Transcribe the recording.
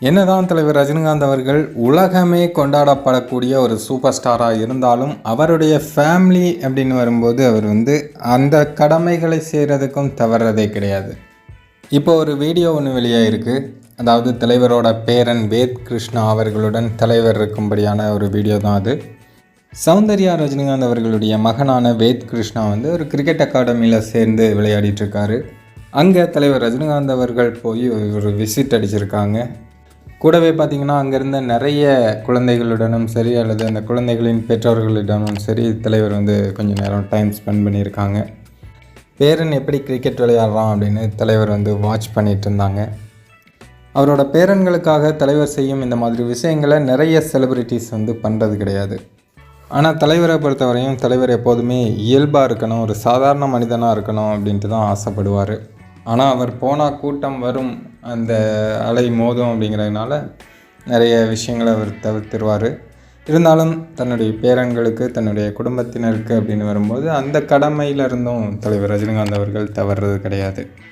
என்னதான் தலைவர் ரஜினிகாந்த் அவர்கள் உலகமே கொண்டாடப்படக்கூடிய ஒரு சூப்பர் ஸ்டாராக இருந்தாலும் அவருடைய ஃபேமிலி அப்படின்னு வரும்போது அவர் அந்த கடமைகளை செய்கிறதுக்கும் தவறதே கிடையாது. இப்போ ஒரு வீடியோ ஒன்று வெளியாகிருக்கு. அதாவது தலைவரோட பேரன் வேத் கிருஷ்ணா அவர்களுடன் தலைவர் இருக்கும்படியான ஒரு வீடியோ தான் அது. சௌந்தர்யா ரஜினிகாந்த் அவர்களுடைய மகனான வேத் கிருஷ்ணா ஒரு கிரிக்கெட் அகாடமியில் சேர்ந்து விளையாடிட்டுருக்காரு. அங்கே தலைவர் ரஜினிகாந்த் அவர்கள் போய் ஒரு விசிட் அடிச்சிருக்காங்க. கூடவே பார்த்திங்கன்னா அங்கே இருந்த நிறைய குழந்தைகளுடனும் சரி அல்லது அந்த குழந்தைகளின் பெற்றோர்களிடமும் சரி தலைவர் கொஞ்சம் நேரம் டைம் ஸ்பெண்ட் பண்ணியிருக்காங்க. பேரன் எப்படி கிரிக்கெட் விளையாடுறான் அப்படின்னு தலைவர் வாட்ச் பண்ணிகிட்டு இருந்தாங்க. அவரோட பேரன்களுக்காக தலைவர் செய்யும் இந்த மாதிரி விஷயங்களை நிறைய செலிப்ரிட்டிஸ் பண்ணுறது கிடையாது. ஆனால் தலைவரை பொறுத்தவரையும் தலைவர் எப்போதுமே இயல்பாக இருக்கணும், ஒரு சாதாரண மனிதனாக இருக்கணும் அப்படின்ட்டு தான் ஆசைப்படுவார். ஆனால் அவர் போனால் கூட்டம் வரும், அந்த அலை மோதும் அப்படிங்கிறதுனால நிறைய விஷயங்களை அவர் தவிர்த்துருவார். இருந்தாலும் தன்னுடைய பேரன்களுக்கு தன்னுடைய குடும்பத்தினருக்கு அப்படின்னு வரும்போது அந்த கடமையிலிருந்தும் தலைவர் ரஜினிகாந்த் அவர்கள் தவறுறது கிடையாது.